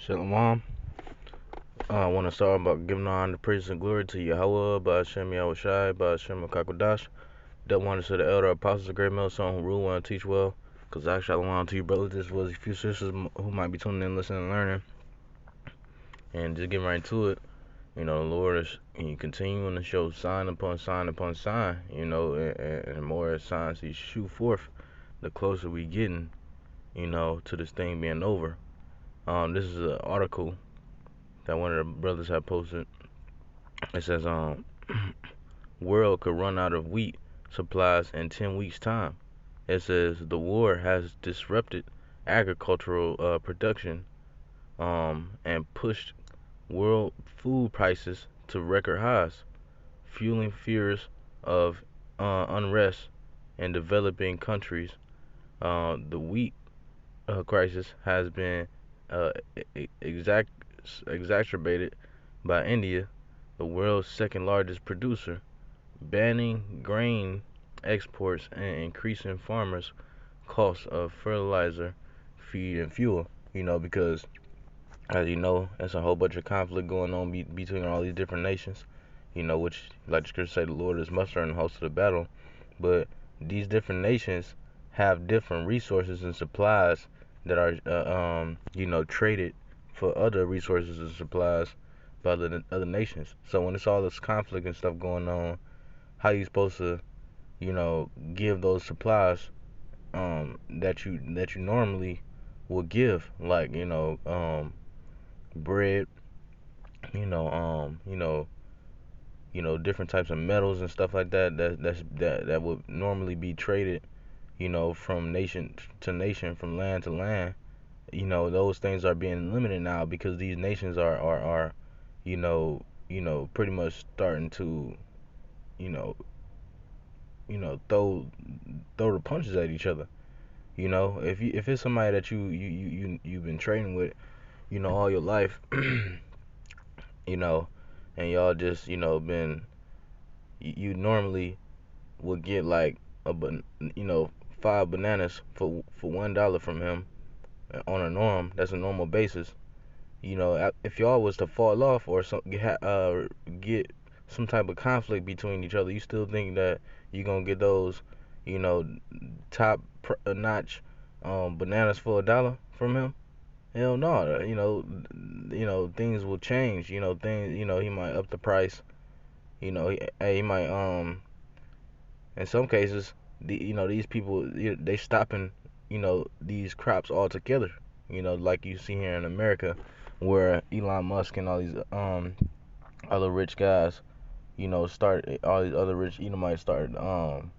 Shalom. I want to start by giving honor, praise, and glory to Yahweh, Ba'ashem Yahushai, Ba'ashem Kakodash. That one to the elder apostles, a great millstone who rule well and teach well. Because actually, I want to you, brothers. This was a few sisters who might be tuning in, listening, and learning. And just getting right to it. The Lord is continuing to show sign upon sign upon sign, and more signs He shoot forth, the closer we getting, to this thing being over. This is an article that one of the brothers had posted. It says, world could run out of wheat supplies in 10 weeks' time. It says the war has disrupted agricultural production and pushed world food prices to record highs, fueling fears of unrest in developing countries. The wheat crisis has been uh, exacerbated by India, the world's second largest producer, banning grain exports and increasing farmers' costs of fertilizer, feed, and fuel. Because as you know, there's a whole bunch of conflict going on between all these different nations. Which, like the scripture say, the Lord is mustering the host of the battle. But these different nations have different resources and supplies that are, traded for other resources and supplies by other nations. So when it's all this conflict and stuff going on, how you supposed to, give those supplies that you normally would give, like bread, you know, um, you know, different types of metals and stuff like that. That would normally be traded, from nation to nation, from land to land. Those things are being limited now because these nations are pretty much starting to, you know, throw the punches at each other. If it's somebody that you've been trading with, all your life, you know, and y'all just, been, you normally would get like you know, 5 bananas for $1 from him on a norm. That's a normal basis. If y'all was to fall off or get some type of conflict between each other, you still think that you're gonna get those, you know, top notch bananas for $1 from him? Hell no. Things will change. He might up the price. He might in some cases, these people, they stopping, these crops altogether. Like you see here in America, where Elon Musk and all these other rich guys, start all these other rich Edomites start tell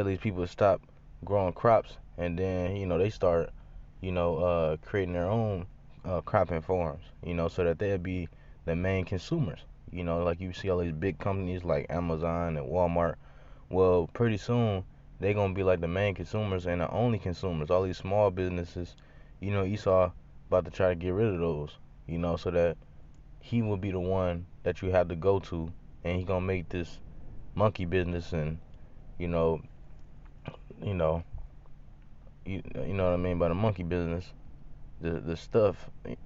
these people to stop growing crops, and then they start creating their own cropping farms, so that they'll be the main consumers. Like you see all these big companies like Amazon and Walmart. Well, pretty soon they're gonna be like the main consumers and the only consumers. All these small businesses, Esau about to try to get rid of those, so that he will be the one that you have to go to, and he gonna make this monkey business and you know, you know, you know what I mean by the monkey business, the stuff, and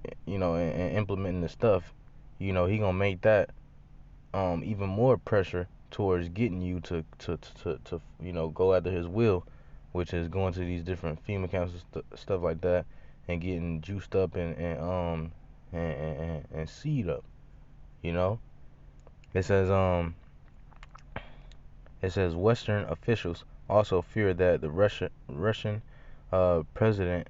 implementing the stuff, he gonna make that even more pressure towards getting you to go after his will, which is going to these different FEMA camps and stuff like that, and getting juiced up and seed up. You know, it says Western officials also fear that the Russian president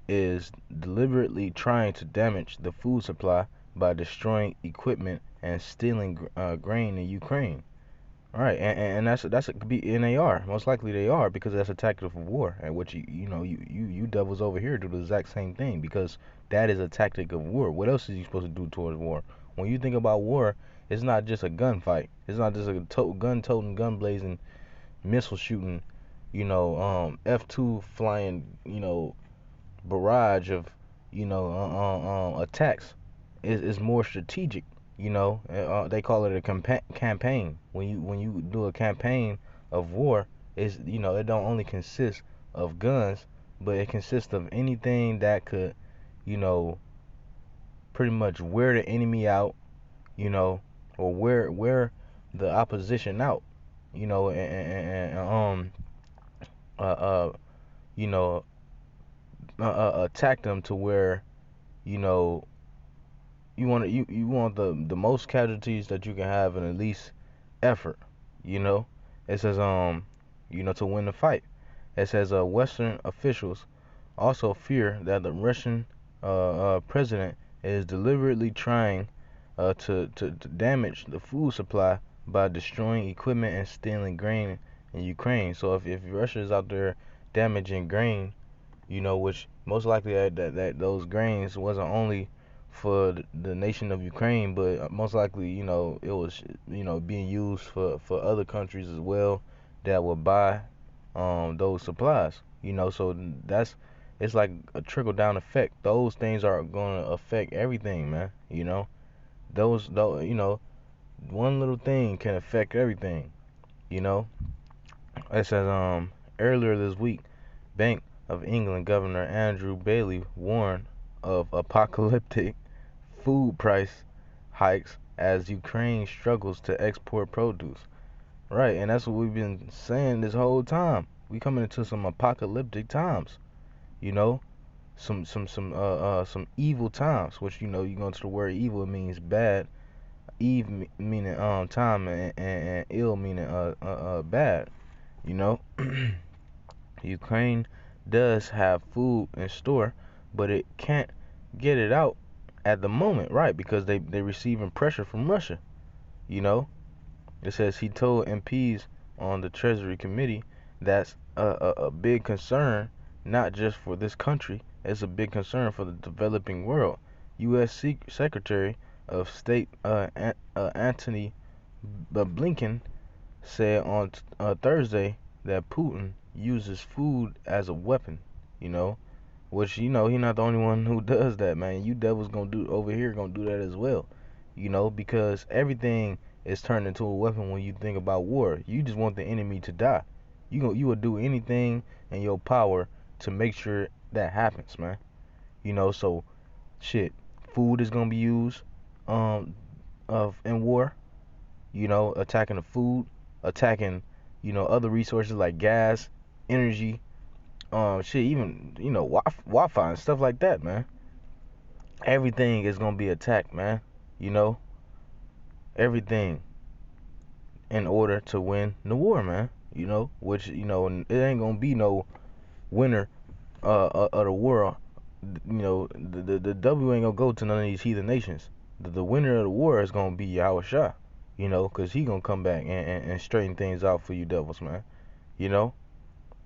is deliberately trying to damage the food supply by destroying equipment and stealing grain in Ukraine. All right, and that's a, could be, and they are most likely they are, because that's a tactic of war, and which you devils over here do the exact same thing, because that is a tactic of war. What else is you supposed to do towards war? When you think about war, it's not just a gunfight. It's not just a gun toting, gun blazing, missile shooting, F2 flying, barrage of, attacks. Is more strategic. They call it a campaign. When you do a campaign of war, it don't only consist of guns, but it consists of anything that could, you know, pretty much wear the enemy out, you know, or wear the opposition out, you know, uh, uh you know, attack them to where, you know, you want the most casualties that you can have in the least effort, you know. It says you know, to win the fight. It says Western officials also fear that the Russian president is deliberately trying to damage the food supply by destroying equipment and stealing grain in Ukraine. So if Russia is out there damaging grain, you know, which most likely that those grains wasn't only for the nation of Ukraine, but most likely, you know, it was, you know, being used for other countries as well that would buy those supplies, you know. So that's, it's like a trickle down effect. Those things are going to affect everything, man, you know. Those, you know, one little thing can affect everything, you know. It says earlier this week, Bank of England Governor Andrew Bailey warned of apocalyptic food price hikes as Ukraine struggles to export produce. Right, and that's what we've been saying this whole time. We coming into some apocalyptic times, you know, some evil times. Which, you know, you go into the word evil, it means bad. Eve meaning time, and ill meaning bad. You know, Ukraine does have food in store, but it can't get it out at the moment, right? Because they receiving pressure from Russia. You know, it says he told MPs on the Treasury Committee that's a big concern, not just for this country. It's a big concern for the developing world. U.S. Secretary of State Antony Blinken said on Thursday that Putin uses food as a weapon, you know, which, you know, he's not the only one who does that, man. You devils gonna do over here gonna do that as well, you know, because everything is turned into a weapon when you think about war. You just want the enemy to die. You will do anything in your power to make sure that happens, man. You know, so shit, food is gonna be used of in war, you know, attacking the food, attacking, you know, other resources like gas, energy, shit, even, you know, Wi-Fi and stuff like that, man. Everything is gonna be attacked, man. You know, everything in order to win the war, man. You know, which, you know, it ain't gonna be no winner of the war. You know, the W ain't gonna go to none of these heathen nations. The winner of the war is gonna be Yahweh Shah. You know, cause he gonna come back and straighten things out for you devils, man. You know,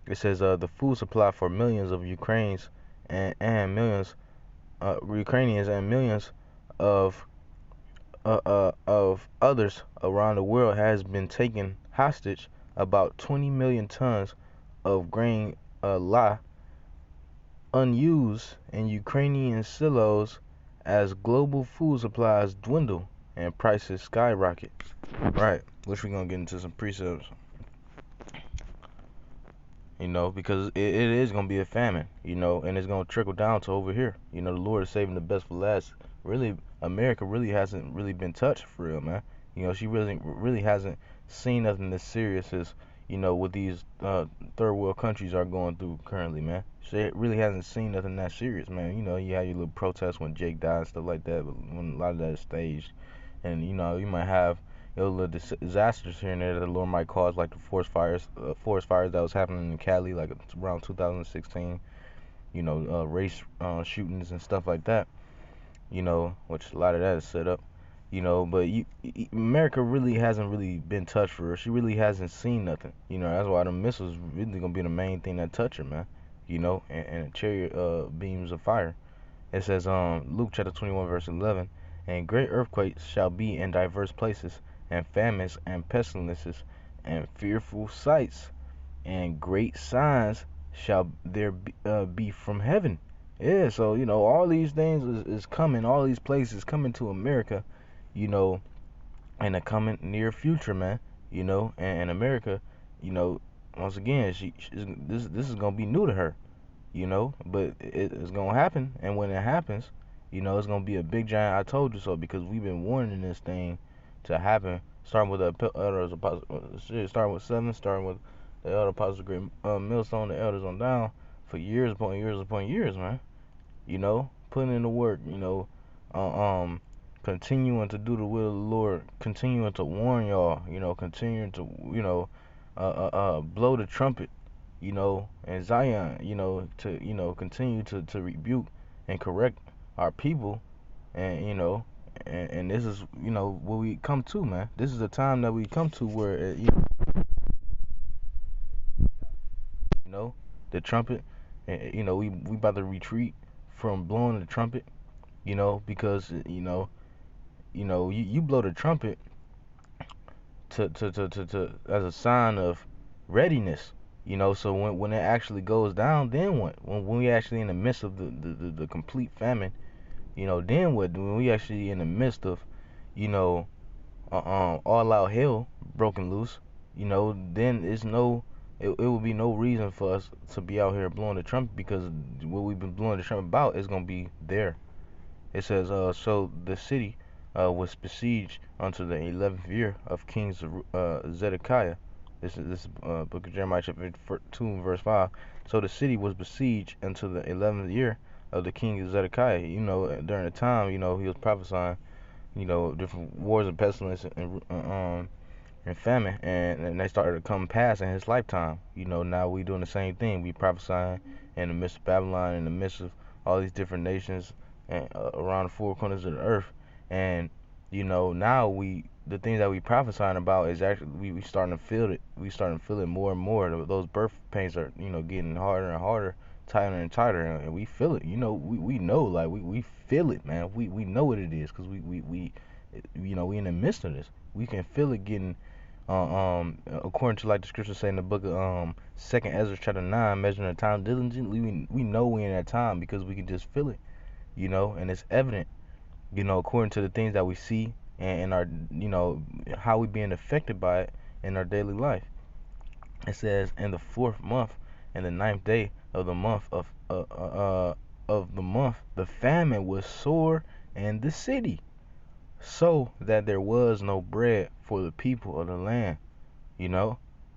it says the food supply for millions of and millions Ukrainians and millions of of others around the world has been taken hostage. About 20 million tons of grain lie unused in Ukrainian silos as global food supplies dwindle and prices skyrocket. Right, which we're gonna get into some precepts, you know, because it is gonna be a famine, you know, and it's gonna trickle down to over here. You know, the Lord is saving the best for last. Really, America really hasn't really been touched for real, man. You know, she really hasn't seen nothing as serious as, you know, what these third world countries are going through currently, man. She really hasn't seen nothing that serious, man. You know, you had your little protests when Jake died and stuff like that, but when a lot of that is staged, and you know, you might have, you know, little disasters here and there that the Lord might cause, like the forest fires that was happening in Cali, like around 2016. You know, race shootings and stuff like that. You know, which a lot of that is set up. You know, but America really hasn't really been touched for her. She really hasn't seen nothing. You know, that's why the missiles really gonna be the main thing that touch her, man. You know, and chariot beams of fire. It says Luke chapter 21 verse 11, and great earthquakes shall be in diverse places, and famines and pestilences, and fearful sights, and great signs shall there be from heaven. Yeah, so, you know, all these things is coming, all these places coming to America, you know, in the coming near future, man. You know, and America, you know, once again, this is gonna be new to her. but it's gonna happen, and when it happens, it's gonna be a big giant "I told you so," because we've been warning this thing to happen, starting with the elders, starting with seven, starting with the elder apostles, great millstone, the elders on down, for years upon years upon years, man. Putting in the work, uh, um, continuing to do the will of the Lord, continuing to warn y'all, continuing to, blow the trumpet, and Zion, to, continue to rebuke and correct our people, and, and this is, what we come to, man. This is a time that we come to where, the trumpet, and, we about to retreat from blowing the trumpet, because, you blow the trumpet to as a sign of readiness, so when it actually goes down, then what? When we actually in the midst of the complete famine, then what? When we actually in the midst of, you know, all out hell broken loose, then it will be no reason for us to be out here blowing the trumpet, because what we've been blowing the trumpet about is gonna be there. It says, so the city was besieged unto the 11th year of King Zedekiah. This book of Jeremiah chapter 2 verse 5. So the city was besieged until the 11th year of the King Zedekiah. During the time, he was prophesying, different wars and pestilence and famine, and they started to come past in his lifetime. Now we doing the same thing. We prophesying in the midst of Babylon, in the midst of all these different nations, and around the four corners of the earth. And now the things that we prophesying about is actually we starting to feel it. We starting to feel it more and more. Those birth pains are getting harder and harder, tighter and tighter, and we feel it. We know, like we feel it, man. We know what it is, because we we in the midst of this. We can feel it getting according to, like the scriptures say in the book of Second Ezra chapter 9, measuring the time diligently. We know we in that time, because we can just feel it, and it's evident, according to the things that we see, and our, how we being affected by it in our daily life. It says, in the 4th month and the 9th day of the month, the famine was sore in the city, so that there was no bread for the people of the land.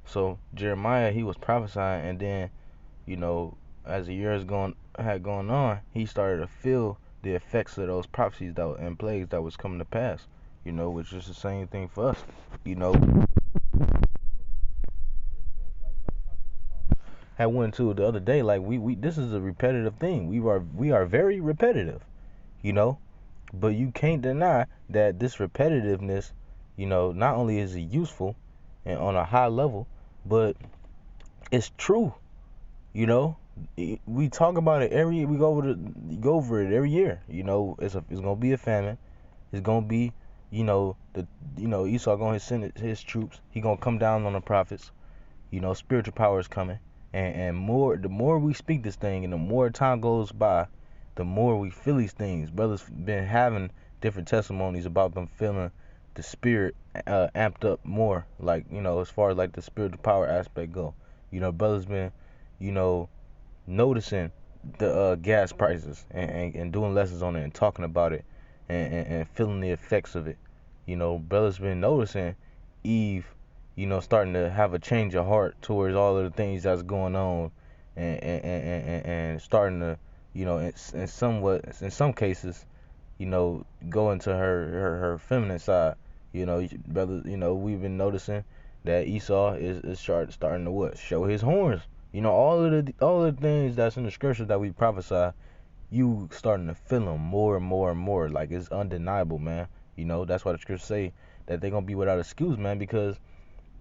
So Jeremiah, he was prophesying, and then, as the years had gone on, he started to feel the effects of those prophecies and plagues that was coming to pass. Which is the same thing for us. I went to the other day, like we this is a repetitive thing. We are very repetitive, you know. But you can't deny that this repetitiveness, not only is it useful and on a high level, but it's true. You know, we talk about it we go over it every year. It's gonna be a famine. It's gonna be, the Esau gonna send his troops. He gonna come down on the prophets. Spiritual power is coming, and the more we speak this thing, and the more time goes by, the more we feel these things. Brothers been having different testimonies about them feeling the spirit amped up more, like, as far as like the spiritual power aspect go. Brothers been, you know, noticing the gas prices, and doing lessons on it and talking about it, and feeling the effects of it. Brothers been noticing Eve, starting to have a change of heart towards all of the things that's going on, and starting to, in some cases, go into her feminine side. Brothers, we've been noticing that Esau is starting to what? Show his horns. All of the things that's in the scriptures that we prophesy, you starting to feel them more and more and more. Like, it's undeniable, man. That's why the scriptures say that they're gonna be without excuse, man, because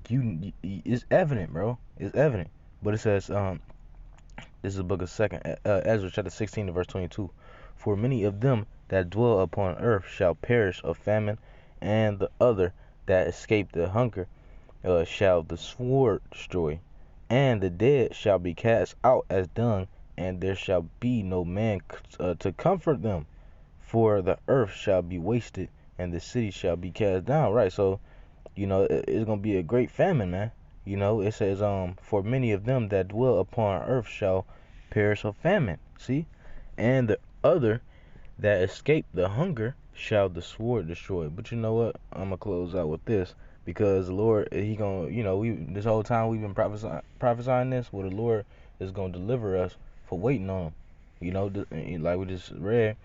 it's evident, bro. It's evident. But it says, this is the book of Second Ezra chapter 16 verse 22. For many of them that dwell upon earth shall perish of famine, and the other that escape the hunger shall the sword destroy, and the dead shall be cast out as dung, and there shall be no man to comfort them, for the earth shall be wasted, and the city shall be cast down. Right, so it's gonna be a great famine, man. It says, for many of them that dwell upon earth shall perish of famine. See? And the other that escape the hunger shall the sword destroy. But you know what? I'm gonna close out with this because the Lord, He gonna, we this whole time we've been prophesying this, well, the Lord is gonna deliver us for waiting on Him. Like we just read,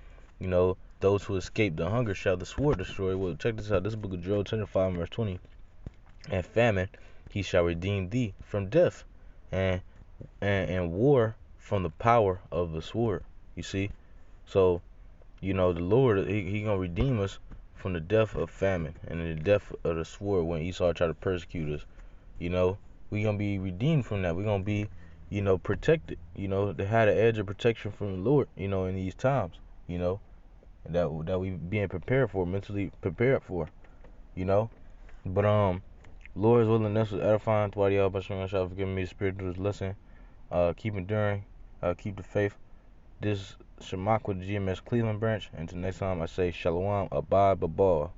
those who escape the hunger shall the sword destroy. Well, check this out. This book of Job, chapter 5, verse 20. And famine, He shall redeem thee from death, and and war from the power of the sword. You see, so the Lord, he gonna redeem us from the death of famine and the death of the sword when Esau tried to persecute us. We gonna be redeemed from that. We gonna be, protected. To have the edge of protection from the Lord. In these times. That we being prepared for, mentally prepared for. But Lord's willingness was edifying. Thwadi y'all, but for giving me the spirit to this lesson. Keep enduring. Keep the faith. This Shamak with the GMS Cleveland branch. Until next time, I say Shalom, Abad, Babal.